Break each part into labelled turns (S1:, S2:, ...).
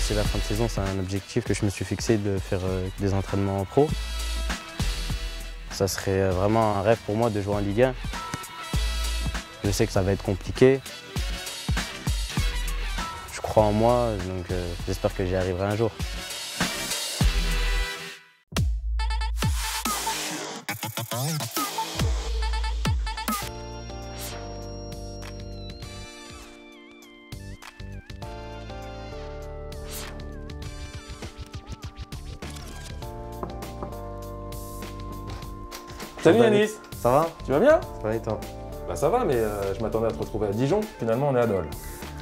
S1: d'ici la fin de saison, c'est un objectif que je me suis fixé de faire des entraînements en pro. Ça serait vraiment un rêve pour moi de jouer en Ligue 1. Je sais que ça va être compliqué. Je crois en moi, donc j'espère que j'y arriverai un jour.
S2: Salut Yanis,
S1: Ça va?
S2: tu vas bien?
S1: Ça va et toi?
S2: Bah ça va, mais je m'attendais à te retrouver à Dijon. Finalement, on est à Dole.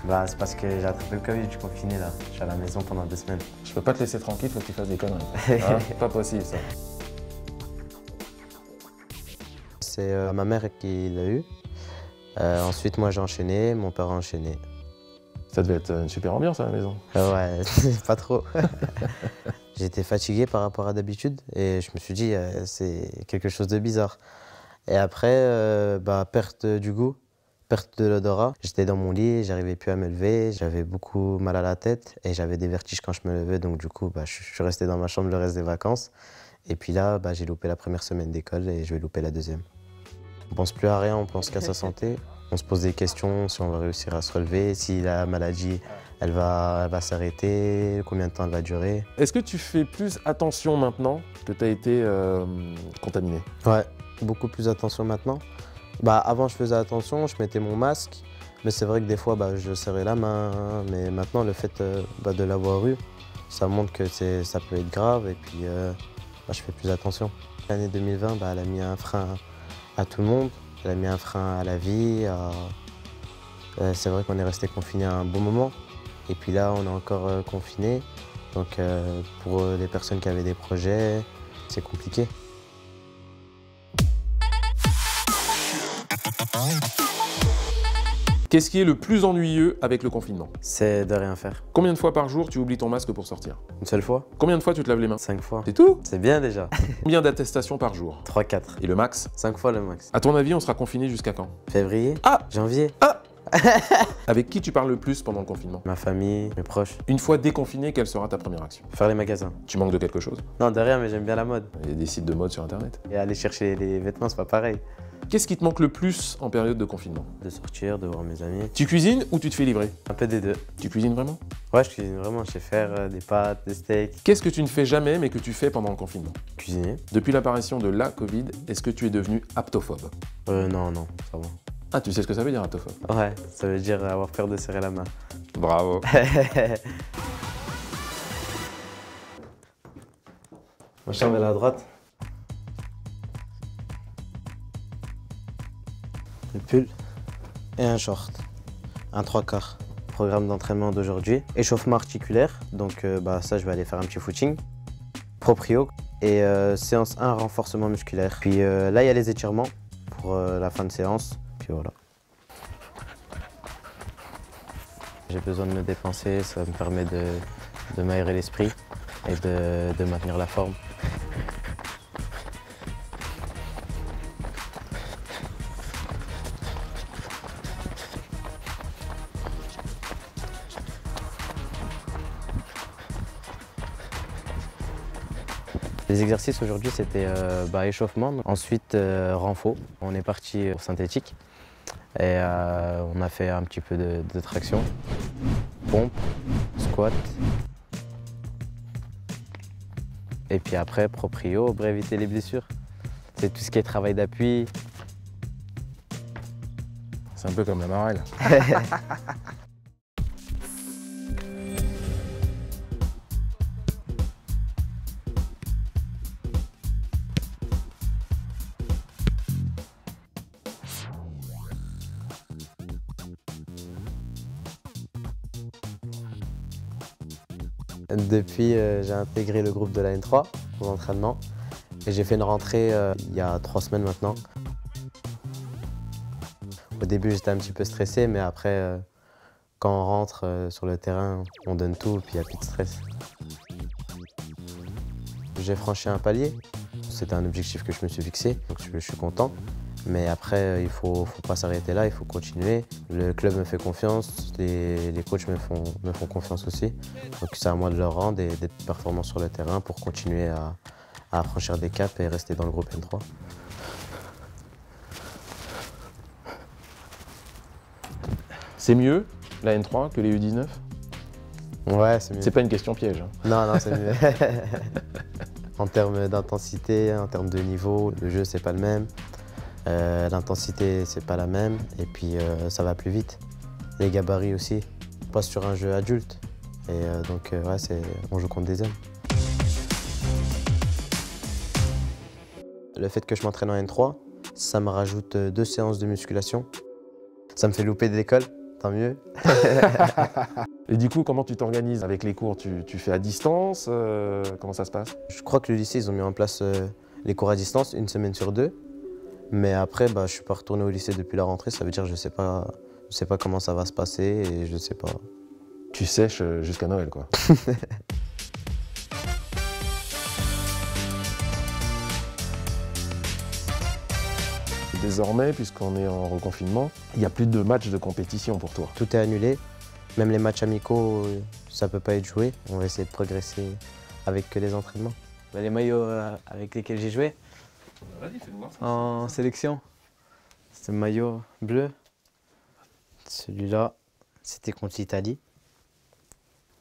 S1: Bah c'est parce que j'ai attrapé le Covid, je suis confiné là. Je suis à la maison pendant 2 semaines.
S2: Je peux pas te laisser tranquille, faut que tu fasses des conneries. Hein, pas possible ça.
S1: C'est ma mère qui l'a eu. Ensuite moi j'ai enchaîné, mon père a enchaîné.
S2: Ça devait être une super ambiance à la maison.
S1: Ouais, pas trop. J'étais fatigué par rapport à d'habitude et je me suis dit c'est quelque chose de bizarre. Et après, perte du goût, perte de l'odorat. J'étais dans mon lit, j'arrivais plus à me lever, j'avais beaucoup mal à la tête et j'avais des vertiges quand je me levais. Donc du coup, je suis resté dans ma chambre le reste des vacances. Et puis là, j'ai loupé la première semaine d'école et je vais louper la deuxième. On pense plus à rien, on pense qu'à sa santé. On se pose des questions, si on va réussir à se relever, si la maladie elle va s'arrêter, combien de temps elle va durer.
S2: Est-ce que tu fais plus attention maintenant que tu as été contaminé?
S1: Ouais, beaucoup plus attention maintenant. Avant je faisais attention, je mettais mon masque, mais c'est vrai que des fois je serrais la main. Mais maintenant le fait de l'avoir eu, ça montre que ça peut être grave et puis je fais plus attention. L'année 2020, elle a mis un frein à tout le monde, elle a mis un frein à la vie. C'est vrai qu'on est resté confiné un bon moment. Et puis là, on est encore confiné. Donc pour les personnes qui avaient des projets, c'est compliqué.
S2: Qu'est-ce qui est le plus ennuyeux avec le confinement?
S1: C'est de rien faire.
S2: Combien de fois par jour tu oublies ton masque pour sortir?
S1: Une seule fois?
S2: Combien de fois tu te laves les mains?
S1: 5 fois.
S2: C'est tout?
S1: C'est bien déjà.
S2: Combien d'attestations par jour?
S1: 3-4.
S2: Et le max?
S1: 5 fois le max.
S2: À ton avis, on sera confiné jusqu'à quand?
S1: Février?
S2: Ah!
S1: Janvier?
S2: Ah! Avec qui tu parles le plus pendant le confinement?
S1: Ma famille, mes proches.
S2: Une fois déconfiné, quelle sera ta première action?
S1: Faire les magasins.
S2: Tu manques de quelque chose?
S1: Non, de rien, mais j'aime bien la mode.
S2: Il y a des sites de mode sur internet.
S1: Et aller chercher les vêtements, c'est pas pareil.
S2: Qu'est-ce qui te manque le plus en période de confinement?
S1: De sortir, de voir mes amis.
S2: Tu cuisines ou tu te fais livrer?
S1: Un peu des deux.
S2: Tu cuisines vraiment?
S1: Ouais, je cuisine vraiment. Je sais faire des pâtes, des steaks.
S2: Qu'est-ce que tu ne fais jamais mais que tu fais pendant le confinement?
S1: Cuisiner.
S2: Depuis l'apparition de la Covid, est-ce que tu es devenu aptophobe?
S1: Non, ça va.
S2: Ah, tu sais ce que ça veut dire aptophobe?
S1: Ouais, ça veut dire avoir peur de serrer la main.
S2: Bravo.
S1: Ma chambre est à droite. Le pull et un short. Un 3/4. Programme d'entraînement d'aujourd'hui. Échauffement articulaire, donc ça je vais aller faire un petit footing. Proprio et séance 1 renforcement musculaire. Puis là il y a les étirements pour la fin de séance. Puis voilà. J'ai besoin de me dépenser, ça me permet de m'aérer l'esprit et de maintenir la forme. Les exercices aujourd'hui c'était échauffement, ensuite renfo. On est parti au synthétique et on a fait un petit peu de traction, pompe, squat. Et puis après proprio pour éviter les blessures. C'est tout ce qui est travail d'appui.
S2: C'est un peu comme la marelle.
S1: Depuis, j'ai intégré le groupe de la N3 aux entraînements et j'ai fait une rentrée il y a 3 semaines maintenant. Au début, j'étais un petit peu stressé, mais après, quand on rentre sur le terrain, on donne tout et puis il n'y a plus de stress. J'ai franchi un palier. C'était un objectif que je me suis fixé, donc je suis content. Mais après, il ne faut pas s'arrêter là, il faut continuer. Le club me fait confiance, les coachs me font confiance aussi. Donc c'est à moi de leur rendre et d'être performant sur le terrain pour continuer à franchir des caps et rester dans le groupe N3.
S2: C'est mieux, la N3, que les U19?
S1: Ouais, c'est mieux.
S2: C'est pas une question piège. Hein.
S1: Non, c'est mieux. En termes d'intensité, en termes de niveau, le jeu, c'est pas le même. L'intensité, c'est pas la même. Et puis, ça va plus vite. Les gabarits aussi. On passe sur un jeu adulte. Et donc, ouais, on joue contre des hommes. Le fait que je m'entraîne en N3, ça me rajoute 2 séances de musculation. Ça me fait louper de l'école, tant mieux.
S2: Et du coup, comment tu t'organises avec les cours? Tu fais à distance? Comment ça se passe?
S1: Je crois que le lycée, ils ont mis en place les cours à distance, 1 semaine sur 2. Mais après, je ne suis pas retourné au lycée depuis la rentrée. Ça veut dire que je sais pas comment ça va se passer et je sais pas.
S2: Tu sèches jusqu'à Noël, quoi. Désormais, puisqu'on est en reconfinement, il n'y a plus de matchs de compétition pour toi.
S1: Tout est annulé. Même les matchs amicaux, ça ne peut pas être joué. On va essayer de progresser avec que les entraînements.
S3: Les maillots avec lesquels j'ai joué en sélection, c'est le maillot bleu.
S1: Celui-là, c'était contre l'Italie.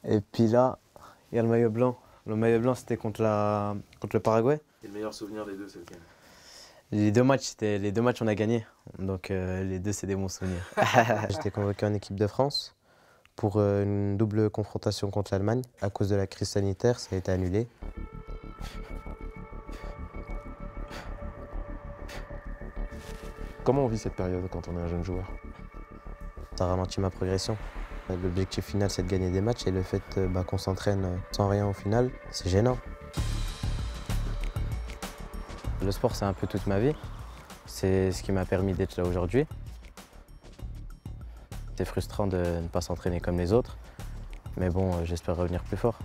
S3: Et puis là, il y a le maillot blanc. Le maillot blanc, c'était contre le Paraguay.
S2: Et le meilleur souvenir des deux, c'est lequel?
S3: Les deux matchs, on a gagné. Donc les deux, c'est des bons souvenirs.
S1: J'étais convoqué en équipe de France pour une double confrontation contre l'Allemagne. À cause de la crise sanitaire, ça a été annulé.
S2: Comment on vit cette période quand on est un jeune joueur?
S1: Ça ralentit ma progression. L'objectif final, c'est de gagner des matchs et le fait qu'on s'entraîne sans rien au final, c'est gênant.
S3: Le sport, c'est un peu toute ma vie. C'est ce qui m'a permis d'être là aujourd'hui. C'est frustrant de ne pas s'entraîner comme les autres, mais bon, j'espère revenir plus fort.